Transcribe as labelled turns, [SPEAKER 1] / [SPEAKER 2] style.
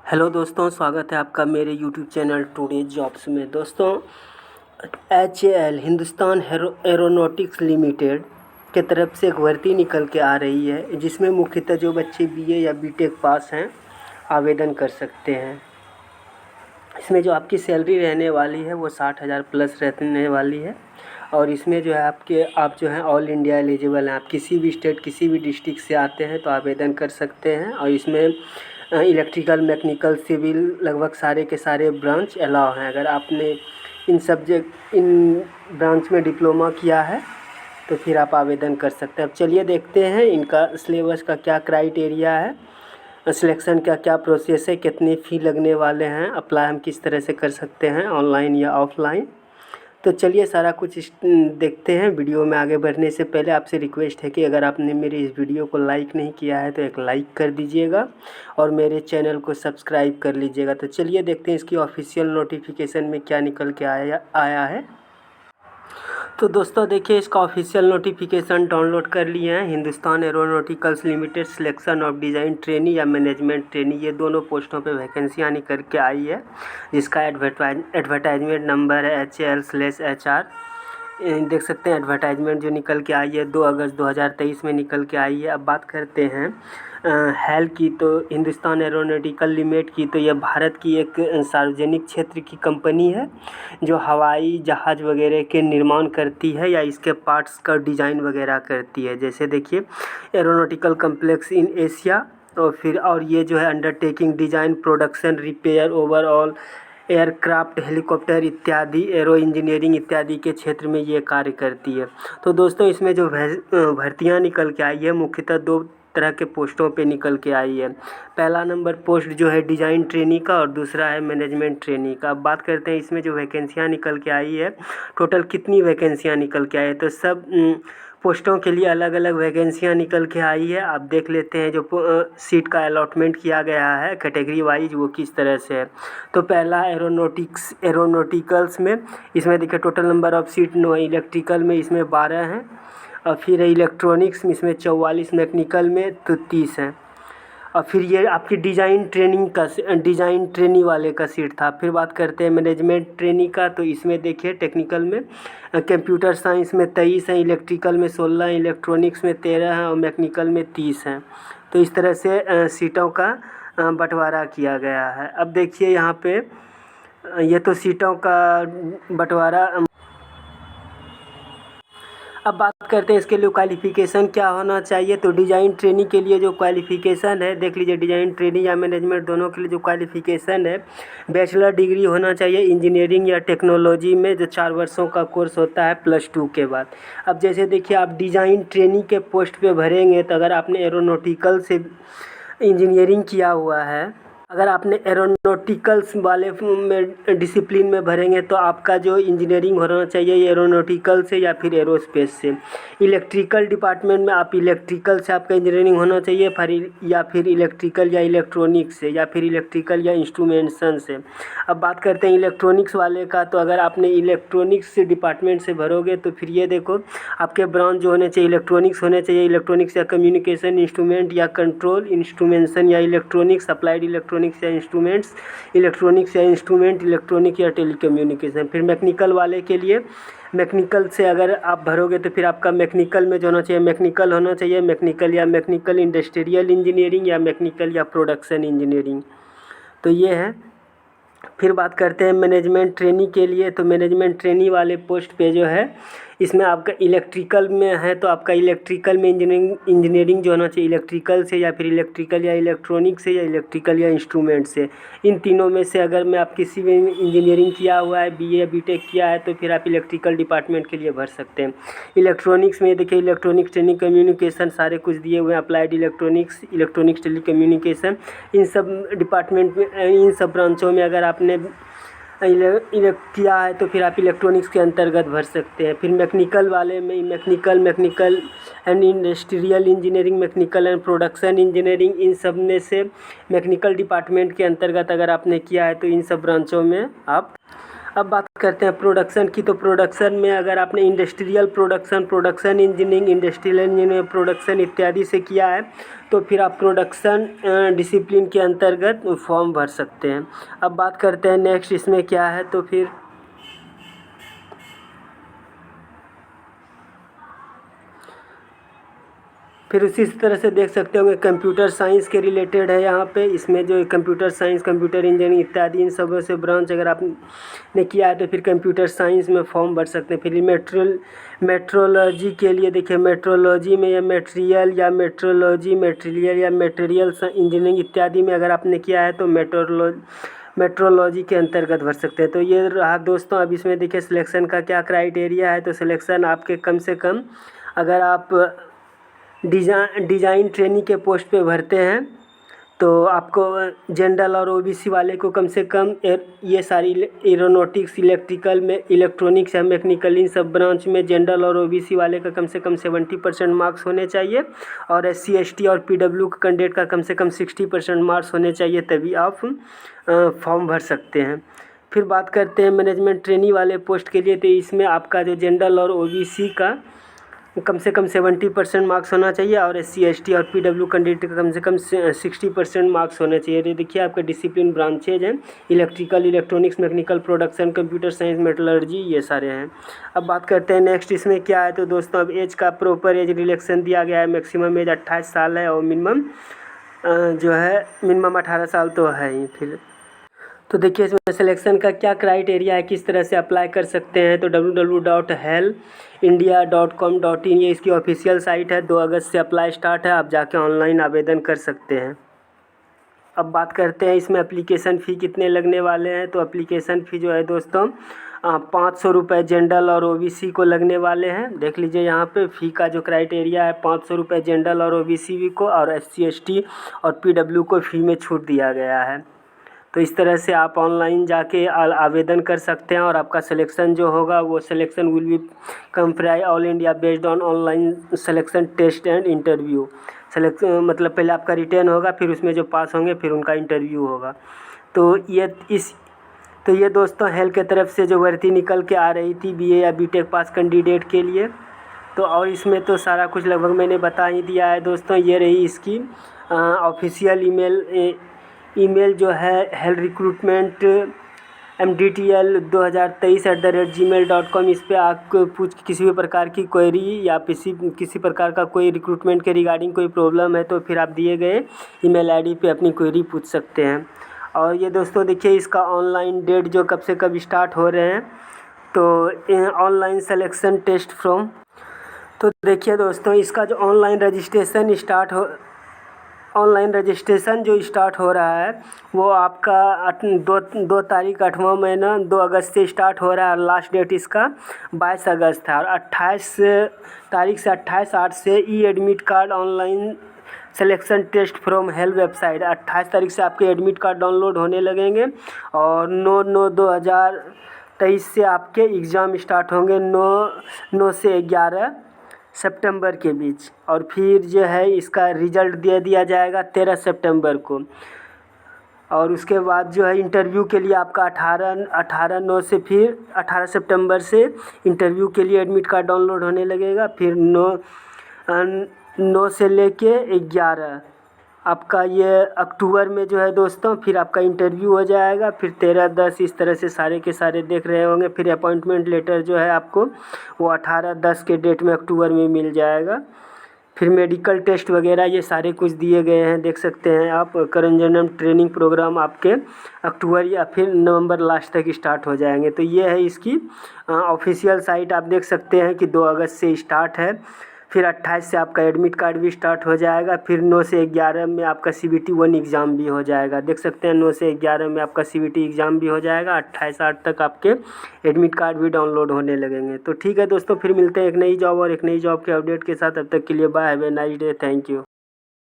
[SPEAKER 1] Hello दोस्तों, स्वागत है आपका मेरे यूट्यूब चैनल टुडे जॉब्स में। दोस्तों, HAL हिंदुस्तान एरोनॉटिक्स लिमिटेड के तरफ से एक भर्ती निकल के आ रही है, जिसमें मुख्यतः जो बच्चे BA या BTech पास हैं आवेदन कर सकते हैं। इसमें जो आपकी सैलरी रहने वाली है वो 60,000 प्लस रहने वाली है। और इसमें जो है आप जो हैं ऑल इंडिया एलिजिबल हैं। आप किसी भी स्टेट किसी भी डिस्ट्रिक्ट से आते हैं तो आवेदन कर सकते हैं। और इसमें इलेक्ट्रिकल, मैकेनिकल, सिविल लगभग सारे के सारे ब्रांच अलाउ हैं। अगर आपने इन ब्रांच में डिप्लोमा किया है तो फिर आप आवेदन कर सकते हैं। अब चलिए देखते हैं इनका सिलेबस का क्या क्राइटेरिया है, सिलेक्शन का क्या प्रोसेस है, कितनी फ़ी लगने वाले हैं, अप्लाई हम किस तरह से कर सकते हैं, ऑनलाइन या ऑफलाइन। तो चलिए सारा कुछ देखते हैं। वीडियो में आगे बढ़ने से पहले आपसे रिक्वेस्ट है कि अगर आपने मेरे इस वीडियो को लाइक नहीं किया है तो एक लाइक कर दीजिएगा और मेरे चैनल को सब्सक्राइब कर लीजिएगा। तो चलिए देखते हैं इसकी ऑफिशियल नोटिफिकेशन में क्या निकल के आया है। तो दोस्तों देखिए, इसका ऑफिशियल नोटिफिकेशन डाउनलोड कर लिए हैं। Hindustan aeronauticals limited selection of design trainee या मैनेजमेंट ट्रेनी, ये दोनों पोस्टों पे वैकेंसियाँ निकल के आई है, जिसका एडवर्टाइजमेंट नंबर है HAL/HR। देख सकते हैं एडवर्टाइजमेंट जो निकल के आई है 2 अगस्त 2023 में निकल के आई है। अब बात करते हैं HAL की, तो हिंदुस्तान एरोनॉटिकल लिमिटेड की, तो यह भारत की एक सार्वजनिक क्षेत्र की कंपनी है जो हवाई जहाज़ वगैरह के निर्माण करती है या इसके पार्ट्स का डिज़ाइन वगैरह करती है। जैसे देखिए, एरोनॉटिकल कम्प्लेक्स इन एशिया, और ये जो है undertaking design, production, repair, overall aircraft, helicopter इत्यादि, एरो इंजीनियरिंग इत्यादि के क्षेत्र में ये कार्य करती है। तो दोस्तों, इसमें जो भर्तियाँ निकल के आई है मुख्यतः 2 तरह के पोस्टों पे निकल के आई है। पहला नंबर पोस्ट जो है डिज़ाइन ट्रेनी का और दूसरा है मैनेजमेंट ट्रेनी का। अब बात करते हैं इसमें जो वैकेंसियाँ निकल के आई है, टोटल कितनी वैकेंसियाँ निकल के आई है। तो सब पोस्टों के लिए अलग अलग वैकेंसियाँ निकल के आई है। आप देख लेते हैं जो सीट का अलॉटमेंट किया गया है कैटेगरी वाइज वो किस तरह से है। तो पहला एरोनॉटिकल्स में, इसमें देखिए total number of seat 9, electrical में इसमें 12 हैं, और फिर इलेक्ट्रॉनिक्स में इसमें 44, मैकेनिकल में तो 30 हैं। और फिर ये आपकी डिज़ाइन ट्रेनी वाले का सीट था। फिर बात करते हैं मैनेजमेंट ट्रेनी का, तो इसमें देखिए टेक्निकल में कंप्यूटर साइंस में 23 हैं, इलेक्ट्रिकल में 16 हैं, इलेक्ट्रॉनिक्स में 13 हैं और मैकेनिकल में 30 हैं। तो इस तरह से सीटों का बंटवारा किया गया है। अब देखिए यहाँ पे ये तो सीटों का बंटवारा। अब बात करते हैं इसके लिए क्वालिफ़िकेशन क्या होना चाहिए। तो डिज़ाइन ट्रेनी के लिए जो क्वालिफ़िकेशन है, देख लीजिए, डिज़ाइन ट्रेनी या मैनेजमेंट दोनों के लिए जो क्वालिफ़िकेशन है, बैचलर डिग्री होना चाहिए इंजीनियरिंग या टेक्नोलॉजी में, जो 4 वर्षों का कोर्स होता है +2 के बाद। अब जैसे देखिए, आप डिज़ाइन ट्रेनी के पोस्ट पे भरेंगे तो अगर आपने एरोनॉटिकल से इंजीनियरिंग किया हुआ है, अगर आपने एरोनॉटिकल्स वाले में डिसिप्लिन में भरेंगे तो आपका जो इंजीनियरिंग होना चाहिए एरोनॉटिकल से या फिर एरोस्पेस से। इलेक्ट्रिकल डिपार्टमेंट में आप इलेक्ट्रिकल से आपका इंजीनियरिंग होना चाहिए, या फिर इलेक्ट्रिकल या इलेक्ट्रॉनिक्स से, या फिर इलेक्ट्रिकल या इंस्ट्रूमेंटेशन से। अब बात करते हैं इलेक्ट्रॉनिक्स वाले का, तो अगर आपने इलेक्ट्रॉनिक्स डिपार्टमेंट से भरोगे तो फिर ये देखो आपके ब्रांच जो होने चाहिए इलेक्ट्रॉनिक्स होने चाहिए, इलेक्ट्रॉनिक्स या कम्युनिकेशन इंस्ट्रूमेंट या कंट्रोल इंस्ट्रूमेंटेशन या इलेक्ट्रॉनिक्स, अप्लाइड इलेक्ट्रॉनिक्स या इंस्ट्रूमेंट्स, इलेक्ट्रॉनिक्स या इंस्ट्रूमेंट, इलेक्ट्रॉनिक या टेलीकम्युनिकेशन। फिर मैकेनिकल वाले के लिए, मैकेनिकल से अगर आप भरोगे तो फिर आपका मैकेनिकल में जो होना चाहिए, मैकेनिकल होना चाहिए, मैकेनिकल या मैकेनिकल इंडस्ट्रियल इंजीनियरिंग या मैकेनिकल या प्रोडक्शन इंजीनियरिंग। तो ये है। फिर बात करते हैं मैनेजमेंट ट्रेनी के लिए, तो मैनेजमेंट ट्रेनी वाले पोस्ट पे जो है, इसमें आपका इलेक्ट्रिकल में है तो आपका इलेक्ट्रिकल में इंजीनियरिंग जो होना चाहिए इलेक्ट्रिकल से, या फिर इलेक्ट्रिकल या इलेक्ट्रॉनिक से, या इलेक्ट्रिकल या इंस्ट्रूमेंट से। इन तीनों में से अगर मैं आप किसी भी इंजीनियरिंग किया हुआ है, BA BTech किया है, तो फिर आप इलेक्ट्रिकल डिपार्टमेंट के लिए भर सकते हैं। इलेक्ट्रॉनिक्स में देखिए इलेक्ट्रॉनिक्स टेलीकम्युनिकेशन सारे कुछ दिए हुए हैं, अप्लाइड इलेक्ट्रॉनिक्स, इलेक्ट्रॉनिक्स टेलीकम्युनिकेशन, इन सब डिपार्टमेंट में, इन सब ब्रांचों में अगर आपने किया है तो फिर आप इलेक्ट्रॉनिक्स के अंतर्गत भर सकते हैं। फिर मैकेनिकल वाले में mechanical and industrial engineering, mechanical and production engineering, इन सब में से मैकेनिकल डिपार्टमेंट के अंतर्गत अगर आपने किया है तो इन सब ब्रांचों में आप। अब बात करते हैं प्रोडक्शन की, तो प्रोडक्शन में अगर आपने industrial production, production engineering, industrial engineering production इत्यादि से किया है तो फिर आप प्रोडक्शन डिसिप्लिन के अंतर्गत फॉर्म भर सकते हैं। अब बात करते हैं नेक्स्ट इसमें क्या है। तो फिर उसी तरह से देख सकते होंगे कंप्यूटर साइंस के रिलेटेड है यहाँ पे। इसमें जो कंप्यूटर साइंस, कंप्यूटर इंजीनियरिंग इत्यादि इन सबों से ब्रांच अगर आपने किया है तो फिर कंप्यूटर साइंस में फॉर्म भर सकते हैं। फिर मेट्रोलॉजी के लिए देखिए, मेट्रोलॉजी में या मटेरियल या मटेरियल इंजीनियरिंग इत्यादि में अगर आपने किया है तो मेट्रोलॉजी के अंतर्गत भर सकते हैं। तो ये रहा दोस्तों। अब इसमें देखिए सिलेक्शन का क्या क्राइटेरिया है। तो सिलेक्शन आपके कम से कम, अगर आप डिज़ाइन ट्रेनी के पोस्ट पे भरते हैं तो आपको जनरल और ओबीसी वाले को कम से कम ये सारी एरोनॉटिक्स, इलेक्ट्रिकल में, इलेक्ट्रॉनिक्स या मैकेनिकल, इन सब ब्रांच में जनरल और ओबीसी वाले का कम से कम 70% मार्क्स होने चाहिए। और एससी, एसटी और पीडब्ल्यू कैंडिडेट का कम से कम 60% मार्क्स होने चाहिए, तभी आप फॉर्म भर सकते हैं। फिर बात करते हैं मैनेजमेंट ट्रेनी वाले पोस्ट के लिए। तो इसमें आपका जो जनरल और ओबीसी का कम से कम 70% मार्क्स होना चाहिए और एससी, एसटी और पीडब्ल्यू कैंडिडेट का कम से कम 60% मार्क्स होने चाहिए। ये देखिए आपका डिसिप्लिन ब्रांचेज हैं, electrical, electronics, mechanical, production, computer science, metallurgy, ये सारे हैं। अब बात करते हैं नेक्स्ट इसमें क्या है। तो दोस्तों अब एज का प्रॉपर एज रिलैक्सेशन दिया गया है। मैक्सिमम एज 28 साल है और मिनिमम जो है मिनिमम 18 साल तो है ही। फिर तो देखिए इसमें सिलेक्शन का क्या क्राइटेरिया है, किस तरह से अप्लाई कर सकते हैं। तो www.helindia.com.in ये इसकी ऑफिशियल साइट है। 2 अगस्त से अप्लाई स्टार्ट है, आप जाके ऑनलाइन आवेदन कर सकते हैं। अब बात करते हैं इसमें एप्लीकेशन फ़ी कितने लगने वाले हैं। तो एप्लीकेशन फ़ी जो है दोस्तों 500 रुपये जनरल और ओबीसी को लगने वाले हैं। देख लीजिए यहाँ पे फ़ी का जो क्राइटेरिया है, 500 रुपये जनरल और ओबीसी को, और एससी, एसटी और पीडब्ल्यू को फ़ी में छूट दिया गया है। तो इस तरह से आप ऑनलाइन जाके आवेदन कर सकते हैं और आपका सिलेक्शन जो होगा वो selection will be comprise all India based on online selection test and interview. मतलब पहले आपका रिटर्न होगा, फिर उसमें जो पास होंगे फिर उनका इंटरव्यू होगा। तो ये दोस्तों हेल के तरफ से जो भर्ती निकल के आ रही थी बीए या बीटेक पास कैंडिडेट के लिए। तो और इसमें तो सारा कुछ लगभग मैंने बता ही दिया है दोस्तों। ये रही इसकी ऑफिशियल ईमेल जो है helrecruitment mdtl2023@gmail.com। इस पर आप किसी भी प्रकार की क्वेरी या किसी प्रकार का कोई रिक्रूटमेंट के रिगार्डिंग कोई प्रॉब्लम है तो फिर आप दिए गए ईमेल आईडी पे अपनी क्वेरी पूछ सकते हैं। और ये दोस्तों देखिए इसका ऑनलाइन डेट जो कब से कब स्टार्ट हो रहे हैं। तो ऑनलाइन सिलेक्शन टेस्ट फ्रॉम, तो देखिए दोस्तों इसका जो ऑनलाइन रजिस्ट्रेशन जो स्टार्ट हो रहा है वो आपका 2 तारीख 8वां महीना 2 अगस्त से स्टार्ट हो रहा है और लास्ट डेट इसका 22 अगस्त है। और 28 तारीख से 28/8 से e admit card online selection test from हेल वेबसाइट 28 तारीख से आपके एडमिट कार्ड डाउनलोड होने लगेंगे और 9/9/2023 से आपके एग्ज़ाम स्टार्ट होंगे 9 से 11 सितंबर के बीच। और फिर जो है इसका रिज़ल्ट दे दिया जाएगा 13 सितंबर को। और उसके बाद जो है इंटरव्यू के लिए आपका 18 सितंबर से इंटरव्यू के लिए एडमिट कार्ड डाउनलोड होने लगेगा। फिर 9 से लेके 11 आपका ये अक्टूबर में जो है दोस्तों फिर आपका इंटरव्यू हो जाएगा। फिर 13-10 इस तरह से सारे के सारे देख रहे होंगे। फिर अपॉइंटमेंट लेटर जो है आपको वो 18-10 के डेट में अक्टूबर में मिल जाएगा। फिर मेडिकल टेस्ट वगैरह ये सारे कुछ दिए गए हैं, देख सकते हैं आप। करंट जनरल ट्रेनिंग प्रोग्राम आपके अक्टूबर या फिर नवंबर लास्ट तक स्टार्ट हो जाएंगे। तो ये है इसकी ऑफिशियल साइट, आप देख सकते हैं कि 2 अगस्त से स्टार्ट है। फिर 28 से आपका एडमिट कार्ड भी स्टार्ट हो जाएगा। फिर 9 से 11 में आपका CBT 1 एग्ज़ाम भी हो जाएगा, देख सकते हैं। 9 से 11 में आपका CBT एग्ज़ाम भी हो जाएगा। 28/8 तक आपके एडमिट कार्ड भी डाउनलोड होने लगेंगे। तो ठीक है दोस्तों, फिर मिलते हैं एक नई जॉब और एक नई जॉब के अपडेट के साथ। तब तक के लिए bye, have a nice day, thank you.